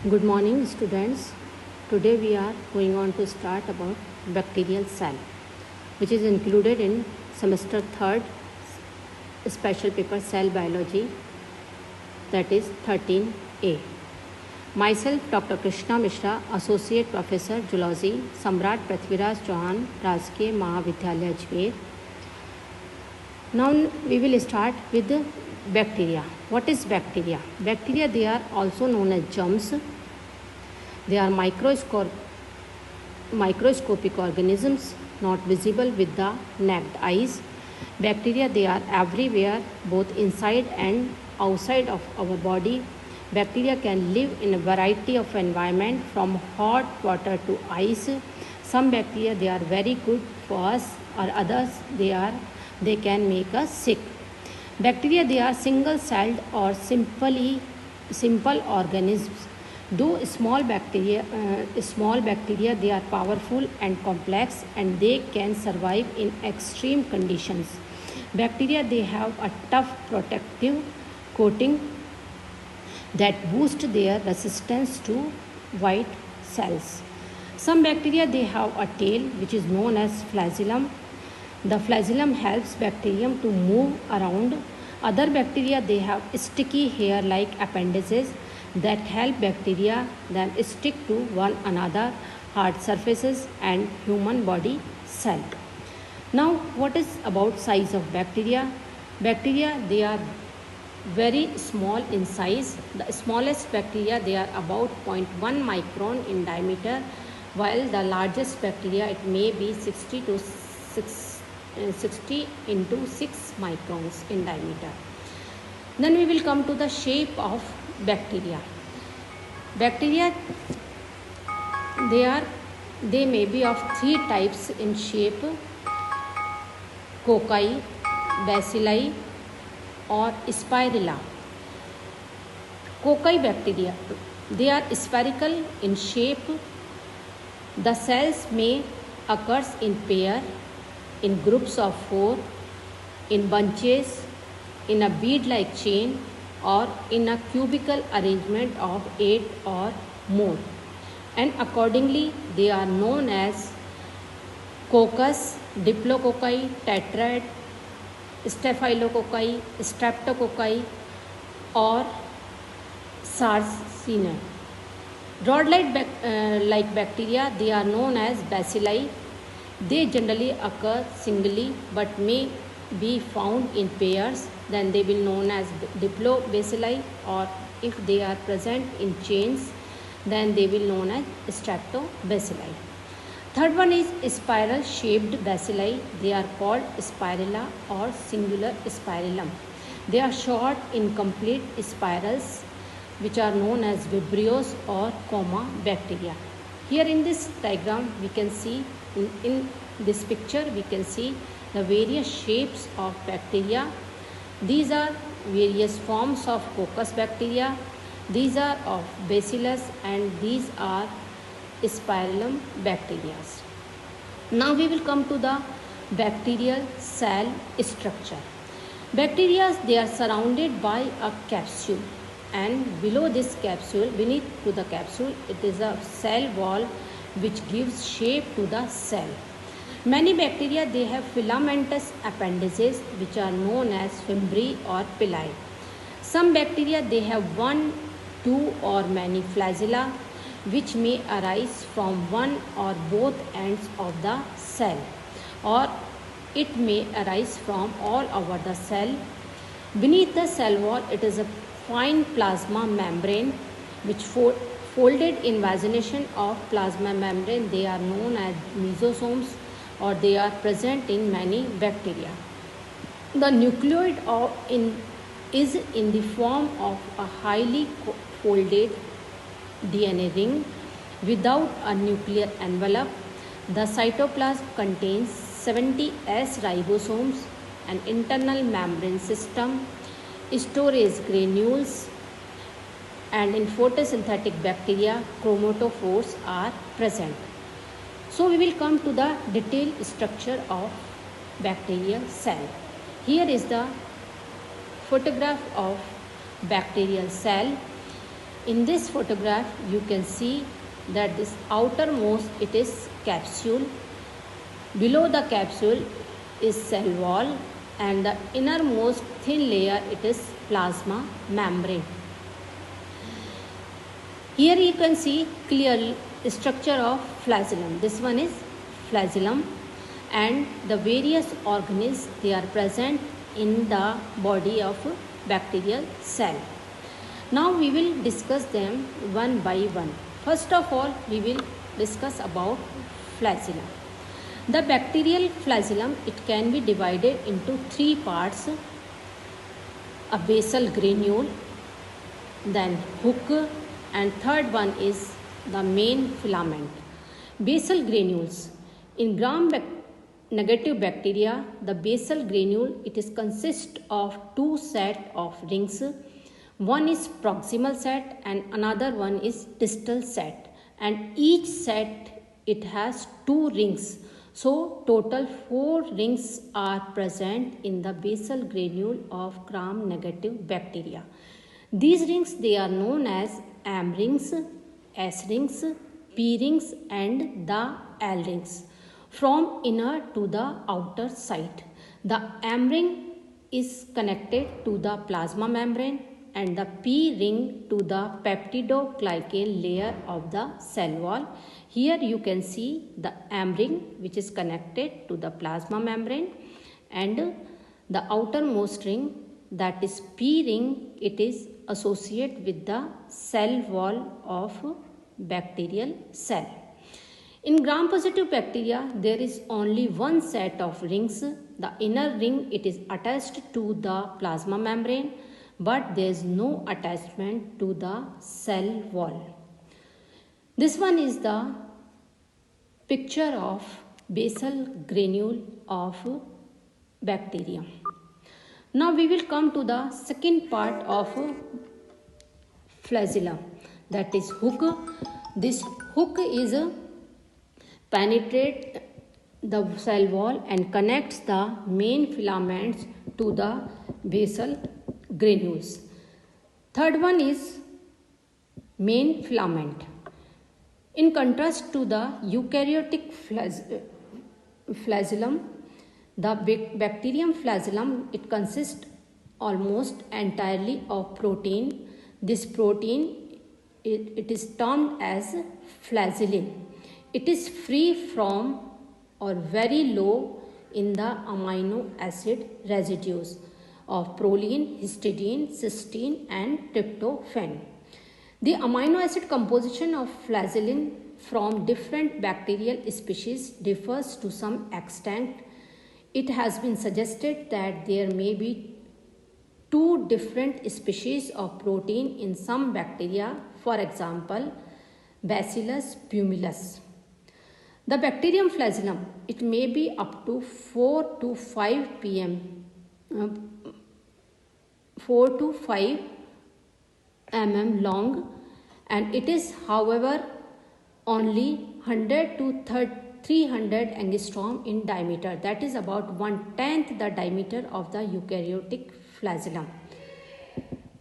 Good morning, students. Today we are going on to start about bacterial cell, which is included in semester 3rd special paper cell biology, that is 13A. Myself, Dr. Krishna Mishra, Associate Professor Zoology, Samrat Prithviraj Chauhan, Rajkiya Mahavidyalaya Ajmer. Now we will start with the bacteria. What is bacteria? Bacteria, they are also known as germs. They are microscopic organisms not visible with the naked eyes. Bacteria, they are everywhere, both inside and outside of our body. Bacteria can live in a variety of environment, from hot water to ice. Some bacteria, they are very good for us, or others they can make us sick. Bacteria, they are single-celled or simple organisms. Though small bacteria, they are powerful and complex, and they can survive in extreme conditions. Bacteria, they have a tough protective coating that boosts their resistance to white cells. Some bacteria, they have a tail which is known as flagellum. The flagellum helps bacterium to move around. Other bacteria, they have sticky hair-like appendages that help bacteria then stick to one another, hard surfaces, and human body cell. Now, what is about size of bacteria? Bacteria, they are very small in size. The smallest bacteria, they are about 0.1 micron in diameter, while the largest bacteria, it may be 60 into 6 microns in diameter. Then we will come to the shape of bacteria. Bacteria, they may be of three types in shape: cocci, bacilli, or spirilla. Cocci bacteria, they are spherical in shape. The cells may occur in pair, in groups of 4, in bunches, in a bead-like chain, or in a cubical arrangement of 8 or more, and accordingly they are known as coccus, diplococci, tetrad, staphylococci, streptococci, or sarcina. Rod-like bacteria, they are known as bacilli. They generally occur singly but may be found in pairs. Then they will known as diplobacilli, or if they are present in chains, then they will known as streptobacilli. Third one is spiral shaped bacilli. They are called spirilla or singular spirillum. They are short incomplete spirals which are known as vibrios or comma bacteria. Here in this diagram we can see, in this picture we can see the various shapes of bacteria. These are various forms of coccus bacteria. These are of bacillus, and these are spirillum bacteria. Now we will come to the bacterial cell structure. Bacteria, they are surrounded by a capsule, and below this capsule, beneath to the capsule, it is a cell wall which gives shape to the cell. Many bacteria, they have filamentous appendages which are known as fimbriae or pili. Some bacteria, they have 1, 2 or many flagella which may arise from one or both ends of the cell, or it may arise from all over the cell. Beneath the cell wall, it is a fine plasma membrane which folded invagination of plasma membrane, they are known as mesosomes, or they are present in many bacteria. The nucleoid is in the form of a highly folded DNA ring without a nuclear envelope. The cytoplasm contains 70 S ribosomes, an internal membrane system, storage granules, and in photosynthetic bacteria, chromatophores are present. So we will come to the detailed structure of bacterial cell. Here is the photograph of bacterial cell. In this photograph you can see that this outermost it is capsule, below the capsule is cell wall, and the innermost thin layer it is plasma membrane. Here you can see clearly structure of flagellum. This one is flagellum, and the various organelles they are present in the body of bacterial cell. Now we will discuss them one by one. First of all, we will discuss about flagellum. The bacterial flagellum, it can be divided into three parts: a basal granule, then hook, and third one is the main filament. Basal granules. In gram-negative bacteria, the basal granule it is consist of two set of rings. One is proximal set and another one is distal set, and each set it has two rings. So total 4 rings are present in the basal granule of gram-negative bacteria. These rings they are known as M rings, S rings, P rings, and the L rings from inner to the outer side. The M ring is connected to the plasma membrane and the P ring to the peptidoglycan layer of the cell wall. Here you can see the M ring which is connected to the plasma membrane, and the outermost ring, that is P ring, it is associated with the cell wall of bacterial cell. In gram-positive bacteria, there is only one set of rings. The inner ring it is attached to the plasma membrane, but there is no attachment to the cell wall. This one is the picture of basal granule of bacterium. Now we will come to the second part of flagellum, that is hook. This hook is penetrate the cell wall and connects the main filaments to the basal granules. Third one is main filament. In contrast to the eukaryotic flagellum, the bacterium flagellum it consists almost entirely of protein. This protein it is termed as flagellin. It is free from or very low in the amino acid residues of proline, histidine, cysteine, and tryptophan. The amino acid composition of flagellin from different bacterial species differs to some extent. It has been suggested that there may be 2 different species of protein in some bacteria, for example, Bacillus pumilus. The bacterium flagellum, it may be up to 4 to 5 mm long, and it is however only 100 to 300 angstrom in diameter, that is about 1/10 the diameter of the eukaryotic flagellum.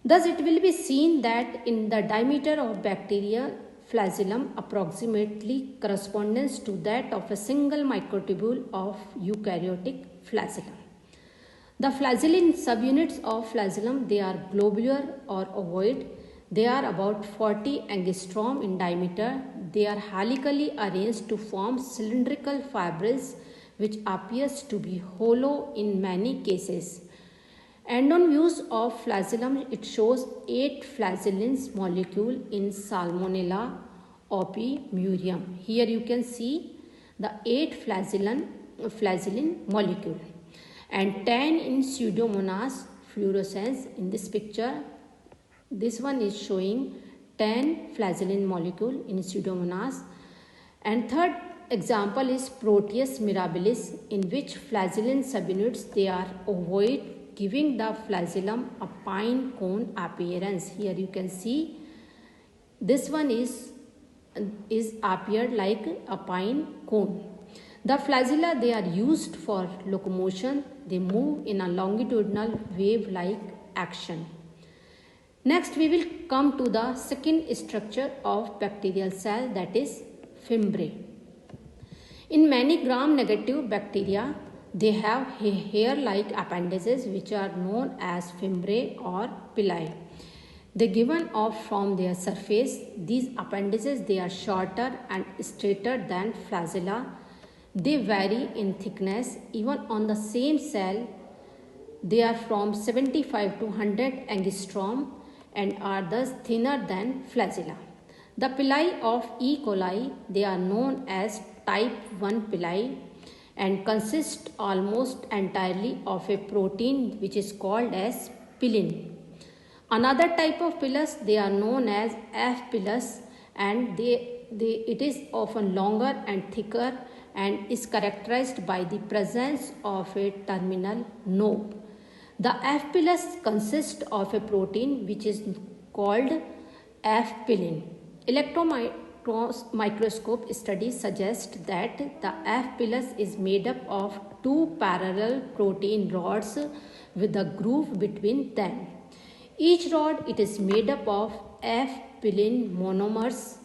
Thus it will be seen that in the diameter of bacterial flagellum approximately corresponds to that of a single microtubule of eukaryotic flagellum. The flagellin subunits of flagellum, they are globular or ovoid. They are about 40 angstrom in diameter. They are helically arranged to form cylindrical fibrils which appears to be hollow in many cases. Endon views of flagellum, it shows 8 flagellin molecule in Salmonella opimurium. Here you can see the 8 flagellin molecule and 10 in Pseudomonas fluorescens. In this picture, this one is showing 10 flagellin molecule in Pseudomonas. And third example is Proteus mirabilis, in which flagellin subunits they are ovoid, giving the flagellum a pine cone appearance. Here you can see this one is appeared like a pine cone. The flagella, they are used for locomotion. They move in a longitudinal wave-like action. Next, we will come to the second structure of bacterial cell, that is fimbriae. In many gram-negative bacteria, they have hair-like appendages which are known as fimbriae or pili. They given off from their surface. These appendages, they are shorter and straighter than flagella. They vary in thickness. Even on the same cell, they are from 75 to 100 angstrom and are thus thinner than flagella. The pili of E. coli, they are known as type 1 pili and consist almost entirely of a protein which is called as pilin. Another type of pilus, they are known as F. pilus, and it is often longer and thicker and is characterized by the presence of a terminal knob. The F. pilus consists of a protein which is called F. pilin. Electron microscope studies suggest that the F. pilus is made up of two parallel protein rods with a groove between them. Each rod, it is made up of F. pilin monomers.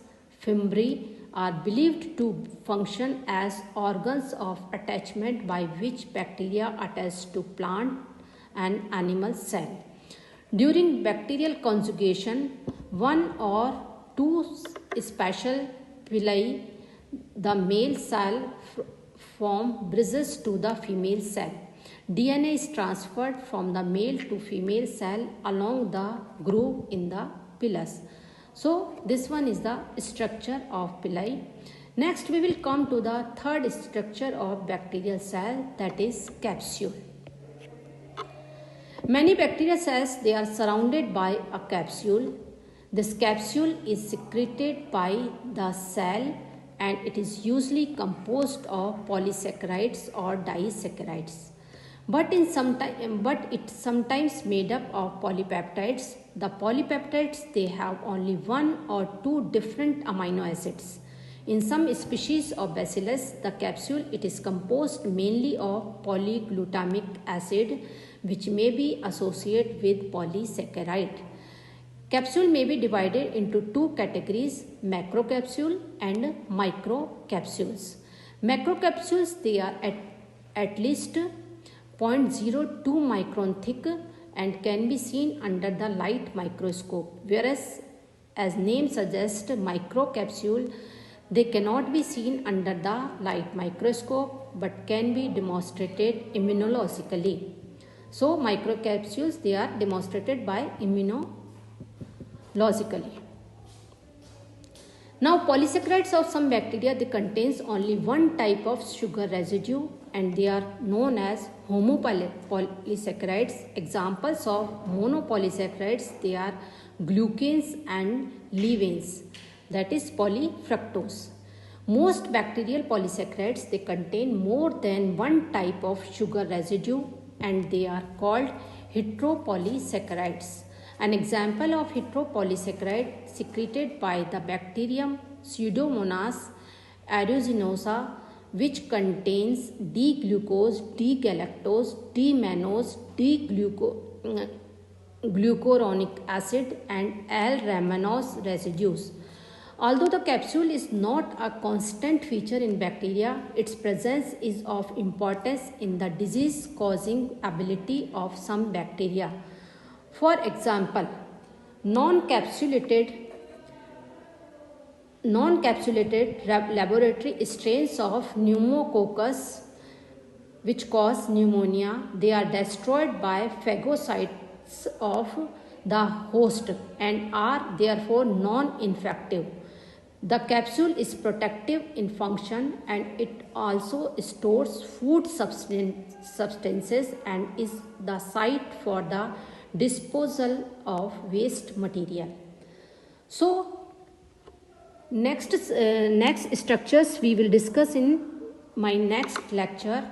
Fimbriae are believed to function as organs of attachment by which bacteria attach to plant and animal cell. During bacterial conjugation, one or two special pili, the male cell form bridges to the female cell. DNA is transferred from the male to female cell along the groove in the pilus. So this one is the structure of pili. Next we will come to the third structure of bacterial cell, that is capsule. Many bacterial cells, they are surrounded by a capsule. This capsule is secreted by the cell and it is usually composed of polysaccharides or disaccharides. But it's sometimes made up of polypeptides. The polypeptides, they have only one or two different amino acids. In some species of Bacillus, the capsule, it is composed mainly of polyglutamic acid, which may be associated with polysaccharide. Capsule may be divided into two categories, macrocapsule and microcapsules. Macrocapsules, they are at least 0.02 micron thick and can be seen under the light microscope, whereas as name suggests, microcapsule, they cannot be seen under the light microscope but can be demonstrated immunologically. So microcapsules, they are demonstrated by immunologically. Now polysaccharides of some bacteria, they contains only one type of sugar residue and they are known as homopolysaccharides. Examples of monopolysaccharides, they are glucanes and levains, that is polyfructose. Most bacterial polysaccharides, they contain more than one type of sugar residue and they are called heteropolysaccharides. An example of heteropolysaccharide secreted by the bacterium Pseudomonas aeruginosa, which contains D-glucose, D-galactose, D-mannose, D-glucuronic acid and L-rhamnose residues. Although the capsule is not a constant feature in bacteria, its presence is of importance in the disease-causing ability of some bacteria. For example, non-capsulated laboratory strains of pneumococcus which cause pneumonia, they are destroyed by phagocytes of the host and are therefore non-infective. The capsule is protective in function and it also stores food substances and is the site for the disposal of waste material. So next structures we will discuss in my next lecture.